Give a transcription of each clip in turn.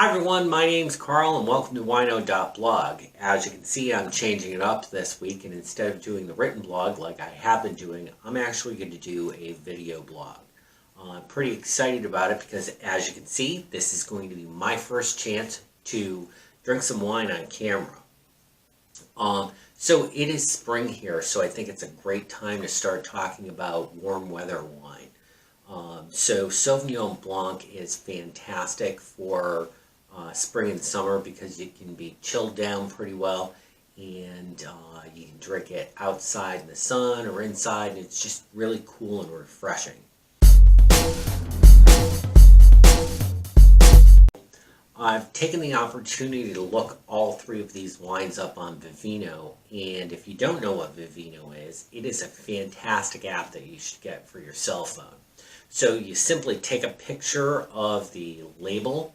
Hi everyone, my name's Carl and welcome to Wino.Blog. As you can see, I'm changing it up this week, and instead of doing the written blog like I have been doing, I'm actually going to do a video blog. I'm pretty excited about it because, as you can see, this is going to be my first chance to drink some wine on camera. So it is spring here, so I think it's a great time to start talking about warm weather wine. So Sauvignon Blanc is fantastic for spring and summer because it can be chilled down pretty well, and you can drink it outside in the sun or inside, and it's just really cool and refreshing. I've taken the opportunity to look all three of these wines up on Vivino, and if you don't know what Vivino is, it is a fantastic app that you should get for your cell phone. So you simply take a picture of the label,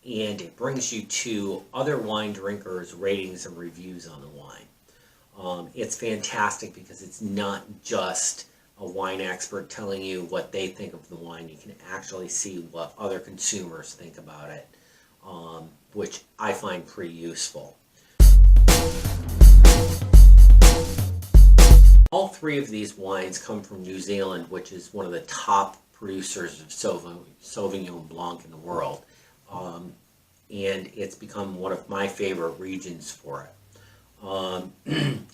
and it brings you to other wine drinkers' ratings and reviews on the wine. It's fantastic because it's not just a wine expert telling you what they think of the wine. You can actually see what other consumers think about it, which I find pretty useful. All three of these wines come from New Zealand, which is one of the top producers of Sauvignon Blanc in the world. And it's become one of my favorite regions for it.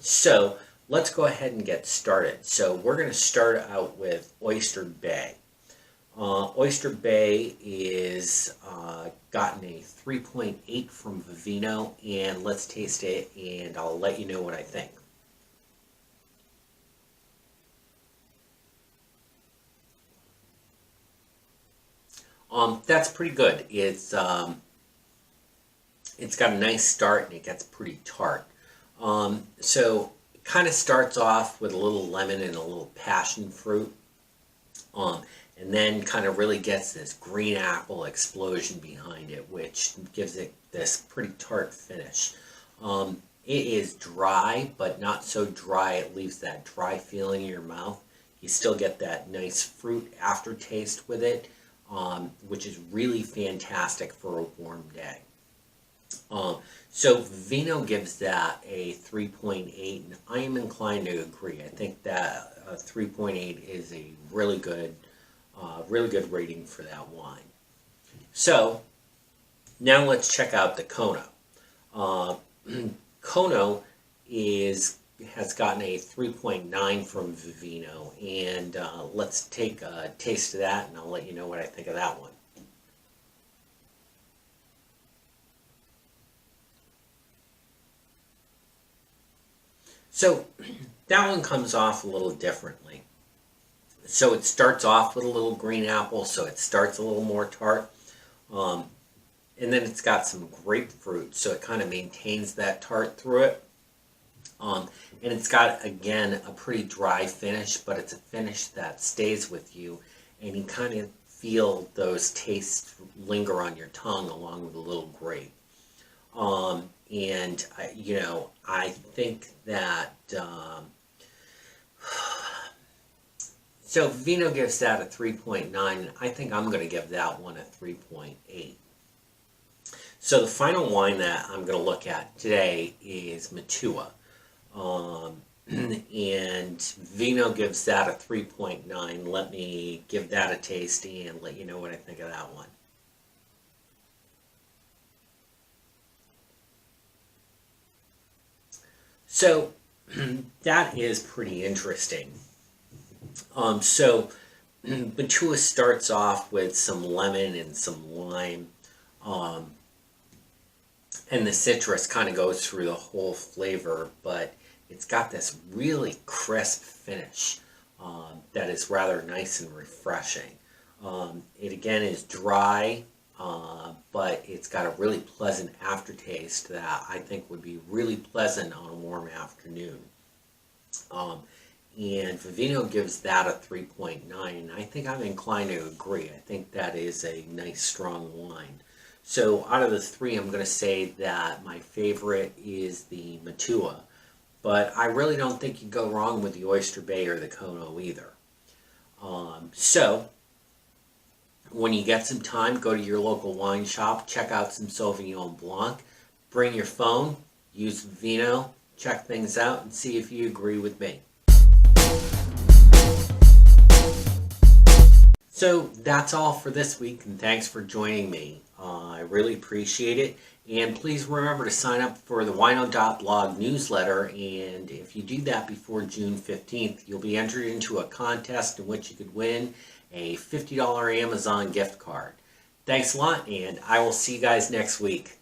So let's go ahead and get started. So we're going to start out with Oyster Bay. Oyster Bay is gotten a 3.8 from Vivino, and let's taste it and I'll let you know what I think. That's pretty good. It's got a nice start and it gets pretty tart. So it kind of starts off with a little lemon and a little passion fruit, and then kind of really gets this green apple explosion behind it, which gives it this pretty tart finish. It is dry, but not so dry it leaves that dry feeling in your mouth. You still get that nice fruit aftertaste with it, which is really fantastic for a warm day. So Vivino gives that a 3.8, and I am inclined to agree. I think that a 3.8 is a really good rating for that wine. So now let's check out the Kono. Kono has gotten a 3.9 from Vivino, and let's take a taste of that and I'll let you know what I think of that one. So that one comes off a little differently. So it starts off with a little green apple, so it starts a little more tart, and then it's got some grapefruit, so it kind of maintains that tart through it. And it's got, again, a pretty dry finish, but it's a finish that stays with you, and you kind of feel those tastes linger on your tongue along with a little grape. And, I think that, so Vino gives that a 3.9, and I think I'm going to give that one a 3.8. So the final wine that I'm going to look at today is Matua. And Vino gives that a 3.9. Let me give that a taste and let you know what I think of that one. So that is pretty interesting. So Matua starts off with some lemon and some lime, and the citrus kind of goes through the whole flavor, but it's got this really crisp finish that is rather nice and refreshing. It again is dry, but it's got a really pleasant aftertaste that I think would be really pleasant on a warm afternoon. And Vivino gives that a 3.9, and I think I'm inclined to agree. I think that is a nice strong wine. So out of the three, I'm going to say that my favorite is the Matua, but I really don't think you go wrong with the Oyster Bay or the Kono either. So When you get some time, go to your local wine shop, check out some Sauvignon Blanc, bring your phone, use Vino, check things out, and see if you agree with me. So that's all for this week, and thanks for joining me. I really appreciate it. And please remember to sign up for the Wino.Blog newsletter, and if you do that before June 15th, you'll be entered into a contest in which you could win a $50 Amazon gift card. Thanks a lot, and I will see you guys next week.